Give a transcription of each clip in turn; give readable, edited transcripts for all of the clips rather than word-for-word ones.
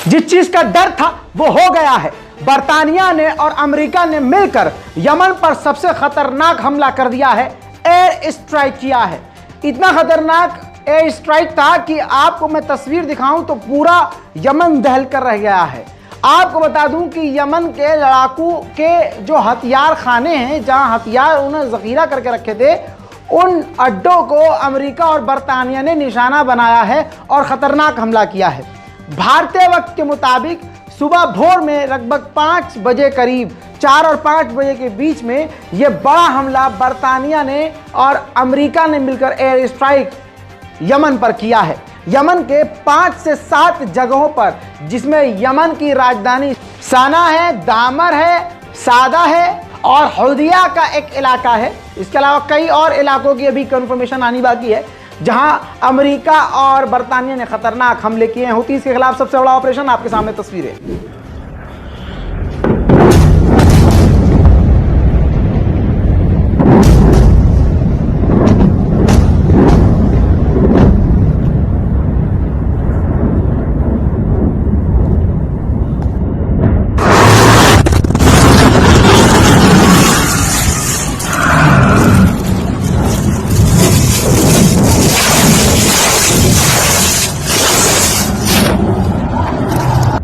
जिस चीज का डर था वो हो गया है। बरतानिया ने और अमेरिका ने मिलकर यमन पर सबसे खतरनाक हमला कर दिया है, एयर स्ट्राइक किया है। इतना खतरनाक एयर स्ट्राइक था कि आपको मैं तस्वीर दिखाऊं तो पूरा यमन दहल कर रह गया है। आपको बता दूं कि यमन के लड़ाकू के जो हथियार खाने हैं, जहां हथियार उन्हें जखीरा करके रखे थे, उन अड्डों को अमेरिका और बरतानिया ने निशाना बनाया है और ख़तरनाक हमला किया है। भारतीय वक्त के मुताबिक सुबह भोर में लगभग 5 बजे करीब, 4 और 5 बजे के बीच में यह बड़ा हमला बरतानिया ने और अमेरिका ने मिलकर एयर स्ट्राइक यमन पर किया है। यमन के 5 से 7 जगहों पर, जिसमें यमन की राजधानी सना है, दामर है, सादा है और हौदिया का एक इलाका है। इसके अलावा कई और इलाकों की अभी कंफर्मेशन आनी बाकी है, जहां अमेरिका और बरतानिया ने खतरनाक हमले किए हैं। हुतीस के खिलाफ सबसे बड़ा ऑपरेशन, आपके सामने तस्वीरें।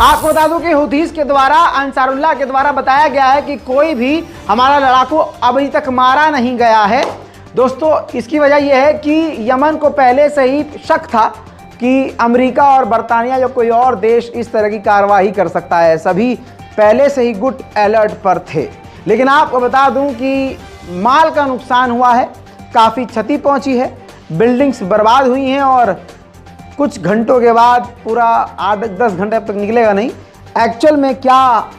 आपको बता दूं कि हुतीस के द्वारा, अंसारुल्लाह के द्वारा बताया गया है कि कोई भी हमारा लड़ाकू अभी तक मारा नहीं गया है। दोस्तों, इसकी वजह यह है कि यमन को पहले से ही शक था कि अमेरिका और बरतानिया या कोई और देश इस तरह की कार्रवाई कर सकता है। सभी पहले से ही गुड अलर्ट पर थे। लेकिन आपको बता दूं कि माल का नुकसान हुआ है, काफ़ी क्षति पहुंची है, बिल्डिंग्स बर्बाद हुई हैं और कुछ घंटों के बाद, पूरा 8-10 घंटे अब तक निकलेगा नहीं, एक्चुअल में क्या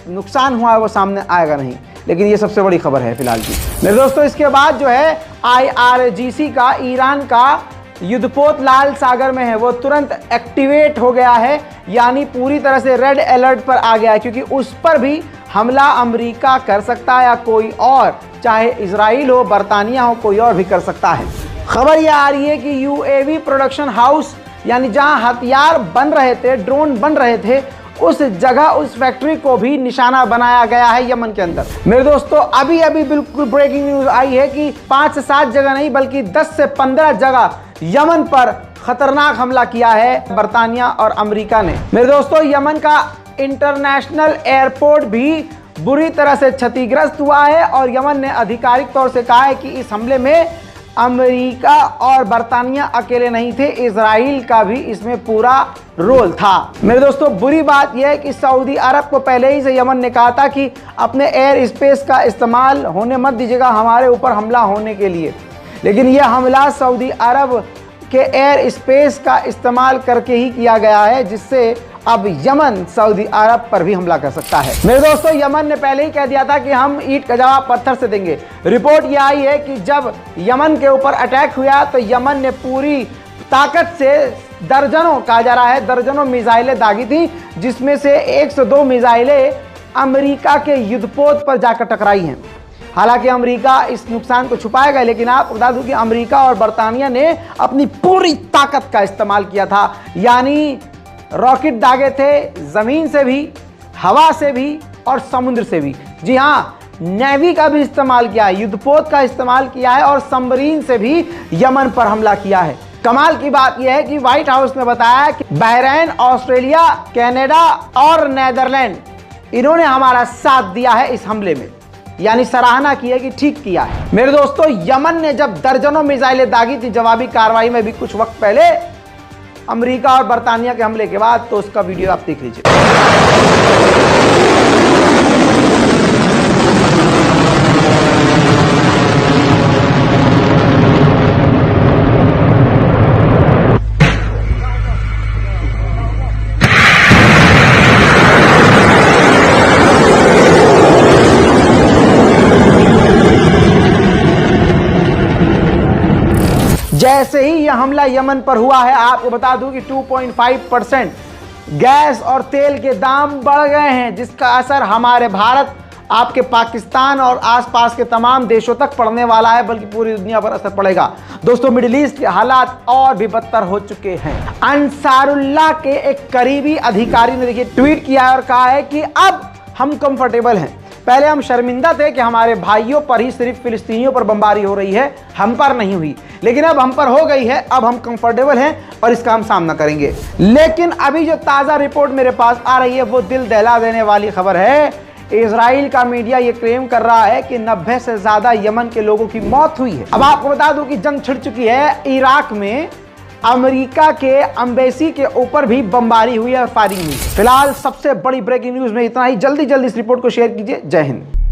नुकसान हुआ है वो सामने आएगा नहीं। लेकिन ये सबसे बड़ी खबर है फिलहाल की मेरे दोस्तों। इसके बाद जो है IRGC का, ईरान का युद्धपोत लाल सागर में है, वो तुरंत एक्टिवेट हो गया है, यानी पूरी तरह से रेड अलर्ट पर आ गया है, क्योंकि उस पर भी हमला अमेरिका कर सकता है या कोई और, चाहे इजराइल हो, बरतानिया हो, कोई और भी कर सकता है। खबर यह आ रही है कि UAV प्रोडक्शन हाउस, यानी जहां हथियार बन रहे थे, ड्रोन बन रहे थे, उस जगह, उस फैक्ट्री को भी निशाना बनाया गया है यमन के अंदर। मेरे दोस्तों, अभी अभी बिल्कुल ब्रेकिंग न्यूज आई है कि 5 से 7 जगह नहीं बल्कि 10 से 15 जगह यमन पर खतरनाक हमला किया है बरतानिया और अमेरिका ने। मेरे दोस्तों, यमन का इंटरनेशनल एयरपोर्ट भी बुरी तरह से क्षतिग्रस्त हुआ है और यमन ने आधिकारिक तौर से कहा है कि इस हमले में अमेरिका और बरतानिया अकेले नहीं थे, इजराइल का भी इसमें पूरा रोल था। मेरे दोस्तों, बुरी बात यह है कि सऊदी अरब को पहले ही से यमन ने कहा था कि अपने एयर स्पेस का इस्तेमाल होने मत दीजिएगा हमारे ऊपर हमला होने के लिए। लेकिन यह हमला सऊदी अरब के एयर स्पेस का इस्तेमाल करके ही किया गया है, जिससे अब यमन सऊदी अरब पर भी हमला कर सकता है। मेरे दोस्तों, यमन ने पहले ही कह दिया था कि हम ईंट का जवाब पत्थर से देंगे। रिपोर्ट यह आई है कि जब यमन के ऊपर अटैक हुआ तो यमन ने पूरी ताकत से दर्जनों, कहा जा रहा है दर्जनों मिसाइलें दागी थी, जिसमें से 102 मिसाइलें अमेरिका के युद्धपोत पर जाकर टकराई हैं। हालांकि अमेरिका इस नुकसान को छुपाएगा, लेकिन आप बता दूं कि अमेरिका और बरतानिया ने अपनी पूरी ताकत का इस्तेमाल किया था, यानी रॉकेट दागे थे ज़मीन से भी, हवा से भी और समुद्र से भी। जी हाँ, नेवी का भी इस्तेमाल किया है, युद्धपोत का इस्तेमाल किया है और सबमरीन से भी यमन पर हमला किया है। कमाल की बात यह है कि व्हाइट हाउस ने बताया कि बहरीन, ऑस्ट्रेलिया, कनाडा और नीदरलैंड इन्होंने हमारा साथ दिया है इस हमले में, यानी सराहना की है कि ठीक किया है। मेरे दोस्तों, यमन ने जब दर्जनों मिसाइलें दागी थी जवाबी कार्रवाई में भी कुछ वक्त पहले अमेरिका और बरतानिया के हमले के बाद, तो उसका वीडियो आप देख लीजिए। जैसे ही यह हमला यमन पर हुआ है, आपको बता दूं कि 2.5% गैस और तेल के दाम बढ़ गए हैं, जिसका असर हमारे भारत, आपके पाकिस्तान और आसपास के तमाम देशों तक पड़ने वाला है, बल्कि पूरी दुनिया पर असर पड़ेगा। दोस्तों, मिडिल ईस्ट के हालात और भी बदतर हो चुके हैं। अंसारुल्लाह के एक करीबी अधिकारी ने देखिए ट्वीट किया और कहा है कि अब हम कंफर्टेबल हैं। पहले हम शर्मिंदा थे कि हमारे भाइयों पर ही सिर्फ फिलिस्तीनियों पर बमबारी हो रही है, हम पर नहीं हुई, लेकिन अब हम पर हो गई है। अब हम कंफर्टेबल हैं और इसका हम सामना करेंगे। लेकिन अभी जो ताज़ा रिपोर्ट मेरे पास आ रही है वो दिल दहला देने वाली खबर है। इजराइल का मीडिया ये क्लेम कर रहा है कि 90 से ज़्यादा यमन के लोगों की मौत हुई है। अब आपको बता दूं कि जंग छिड़ चुकी है। इराक में अमेरिका के एम्बेसी के ऊपर भी बमबारी हुई है, फायरिंग हुई है। फिलहाल सबसे बड़ी ब्रेकिंग न्यूज़ में इतना ही। जल्दी जल्दी इस रिपोर्ट को शेयर कीजिए। जय हिंद।